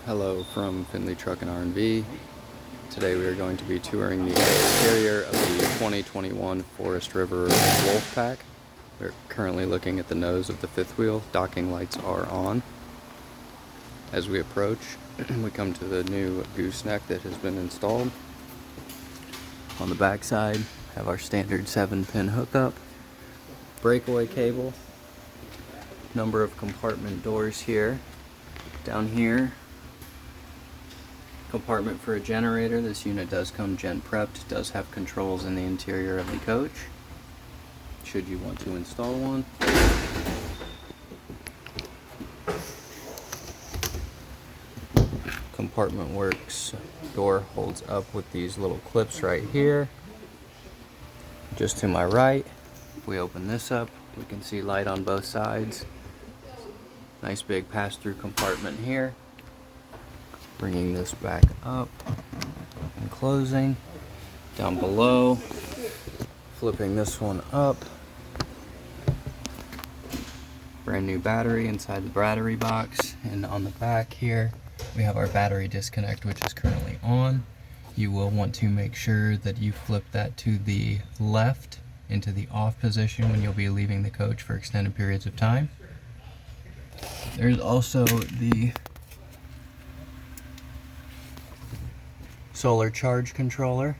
Hello from Finley Truck and R&V. Today we are going to be touring the exterior of the 2021 Forest River Wolfpack. We're currently looking at the nose of the fifth wheel. Docking lights are on. As we approach, we come to the new gooseneck that has been installed. On the back side, have our standard 7-pin hookup, breakaway cable, number of compartment doors here. Down here, compartment for a generator. This unit does come gen prepped, does have controls in the interior of the coach, should you want to install one. Compartment works. Door holds up with these little clips right here. Just to my right, if we open this up, we can see light on both sides. Nice big pass-through compartment here. Bringing this back up and closing. Down below, flipping this one up. Brand new battery inside the battery box. And on the back here, we have our battery disconnect, which is currently on. You will want to make sure that you flip that to the left into the off position when you'll be leaving the coach for extended periods of time. There's also the solar charge controller.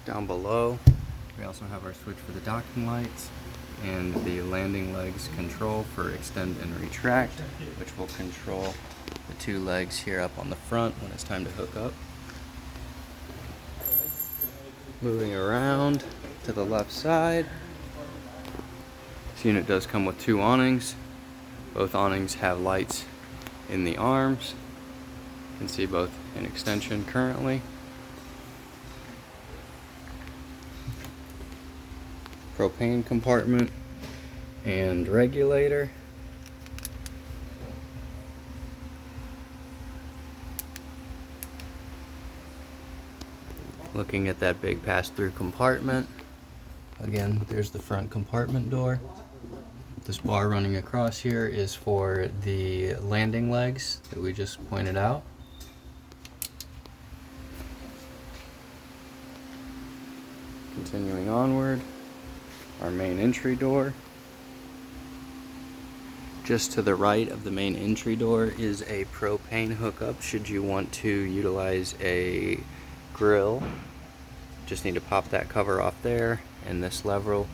Down below, we also have our switch for the docking lights and the landing legs control for extend and retract, which will control the two legs here up on the front when it's time to hook up. Moving around to the left side, this unit does come with two awnings. Both awnings have lights in the arms. You can see both in extension currently. Propane compartment and regulator. Looking at that big pass-through compartment. Again, there's the front compartment door. This bar running across here is for the landing legs that we just pointed out. Continuing onward, our main entry door. Just to the right of the main entry door is a propane hookup should you want to utilize a grill. Just need to pop that cover off there, and this lever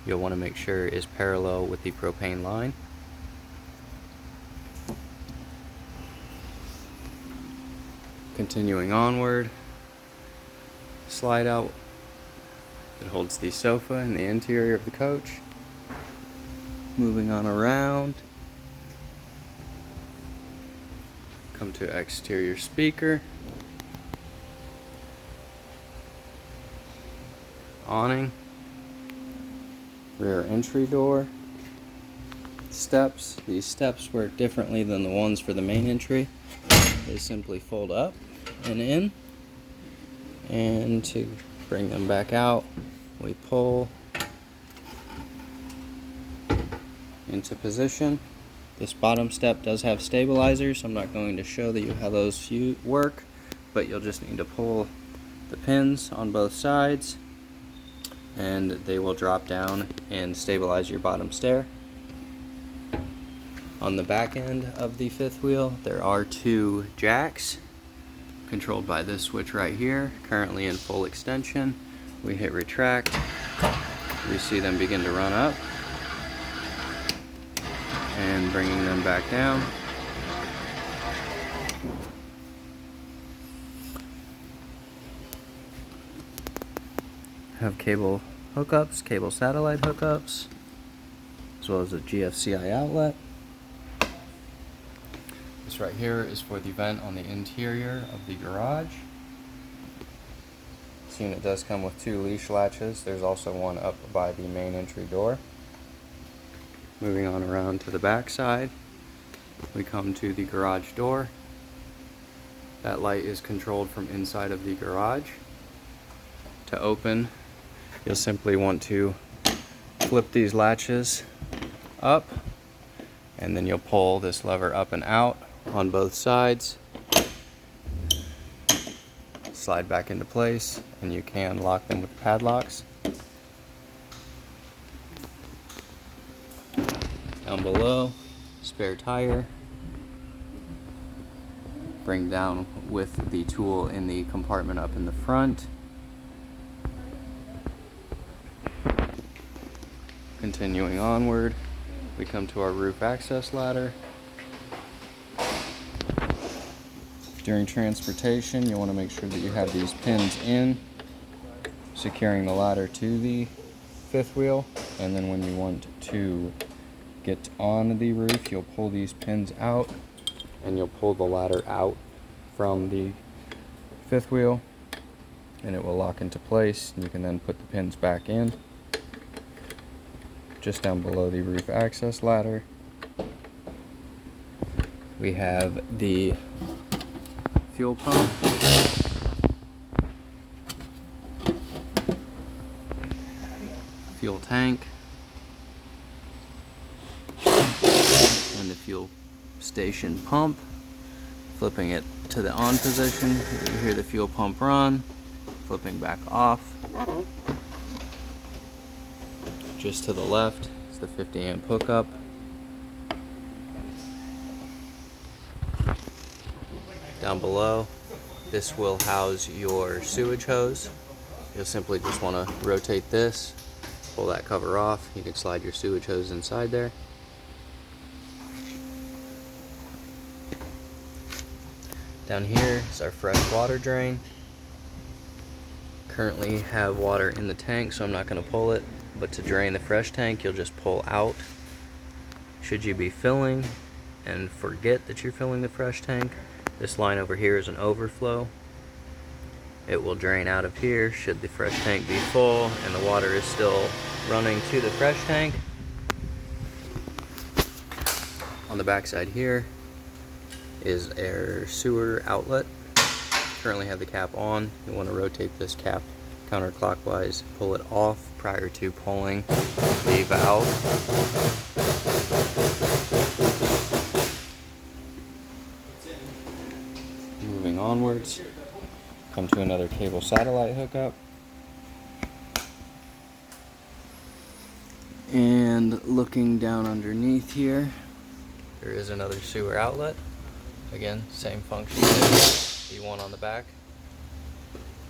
you'll want to make sure is parallel with the propane line. Continuing onward, slide out that holds the sofa in the interior of the coach. Moving on around, come to exterior speaker, awning, rear entry door, steps. These steps work differently than the ones for the main entry. They simply fold up and in, and to bring them back out, we pull into position. This bottom step does have stabilizers. I'm not going to show that you how those work, but you'll just need to pull the pins on both sides and they will drop down and stabilize your bottom stair. On the back end of the fifth wheel, there are two jacks controlled by this switch right here, currently in full extension. We hit retract, we see them begin to run up, and bringing them back down. Have cable hookups, cable satellite hookups, as well as a GFCI outlet. This right here is for the vent on the interior of the garage. This unit does come with two leash latches. There's also one up by the main entry door. Moving on around to the back side, we come to the garage door. That light is controlled from inside of the garage. to open, you'll simply want to flip these latches up, and then you'll pull this lever up and out on both sides. Slide back into place, and you can lock them with padlocks. Down below, spare tire. Bring down with the tool in the compartment up in the front. Continuing onward, we come to our roof access ladder. During transportation, you want to make sure that you have these pins in, securing the ladder to the fifth wheel, and then when you want to get on the roof, you'll pull these pins out, and you'll pull the ladder out from the fifth wheel, and it will lock into place, and you can then put the pins back in. Just down below the roof access ladder, we have the fuel pump, fuel tank, and the fuel station pump. Flipping it to the on position, you hear the fuel pump run, flipping back off. Just to the left is the 50 amp hookup. Down below, this will house your sewage hose. You'll simply just want to rotate this, pull that cover off. You can slide your sewage hose inside there. Down here is our fresh water drain. Currently have water in the tank, so I'm not going to pull it. But to drain the fresh tank, you'll just pull out. Should you be filling and forget that you're filling the fresh tank, this line over here is an overflow. It will drain out of here should the fresh tank be full and the water is still running to the fresh tank. On the back side here is our sewer outlet. Currently have the cap on. You want to rotate this cap counterclockwise, pull it off prior to pulling the valve. Moving onwards, come to another cable satellite hookup. And looking down underneath here, there is another sewer outlet. Again, same function as the one on the back.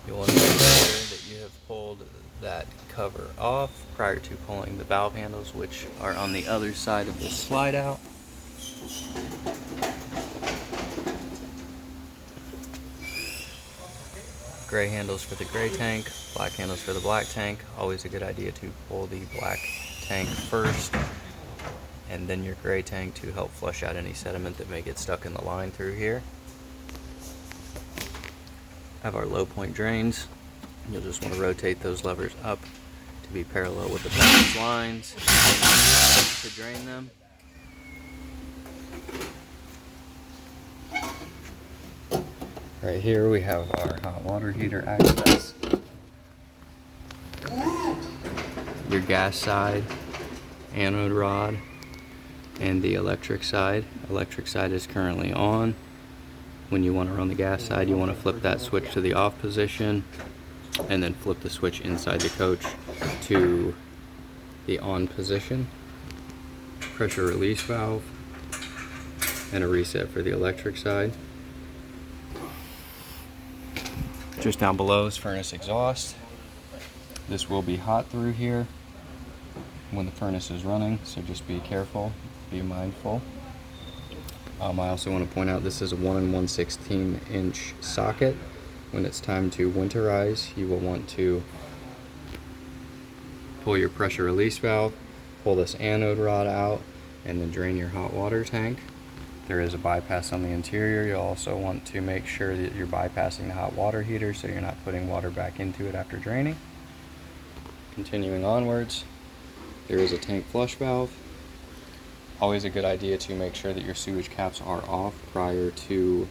You want to make sure that you have pulled that cover off prior to pulling the valve handles, which are on the other side of this slide out. Gray handles for the gray tank, black handles for the black tank. Always a good idea to pull the black tank first and then your gray tank to help flush out any sediment that may get stuck in the line through here. Have our low point drains. You'll just want to rotate those levers up to be parallel with the balanced lines to drain them. Right here we have our hot water heater access. Your gas side, anode rod, and the electric side. Electric side is currently on. When you want to run the gas side, you want to flip that switch to the off position and then flip the switch inside the coach to the on position. Pressure release valve and a reset for the electric side. Just down below is furnace exhaust. This will be hot through here when the furnace is running, so just be careful, be mindful. I also want to point out this is a 1 1/16 inch socket. When it's time to winterize, you will want to pull your pressure release valve, pull this anode rod out, and then drain your hot water tank. There is a bypass on the interior. You'll also want to make sure that you're bypassing the hot water heater so you're not putting water back into it after draining. Continuing onwards, there is a tank flush valve. Always a good idea to make sure that your sewage caps are off prior to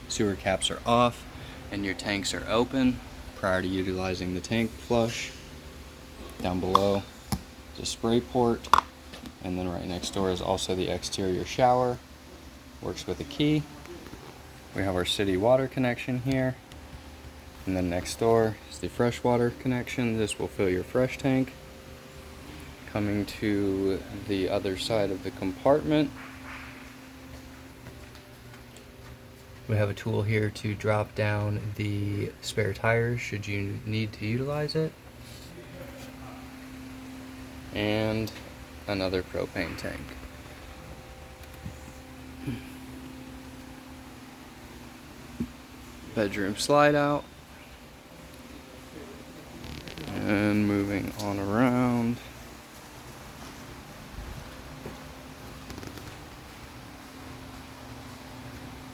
sewer caps are off and your tanks are open prior to utilizing the tank flush. Down below is a spray port, and then right next door is also the exterior shower. Works with a key. We have our city water connection here, and then next door is the freshwater connection. This will fill your fresh tank. Coming to the other side of the compartment, we have a tool here to drop down the spare tires should you need to utilize it, and another propane tank. Bedroom slide out, and moving on around.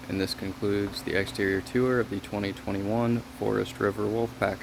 And this concludes the exterior tour of the 2021 Forest River Wolfpack.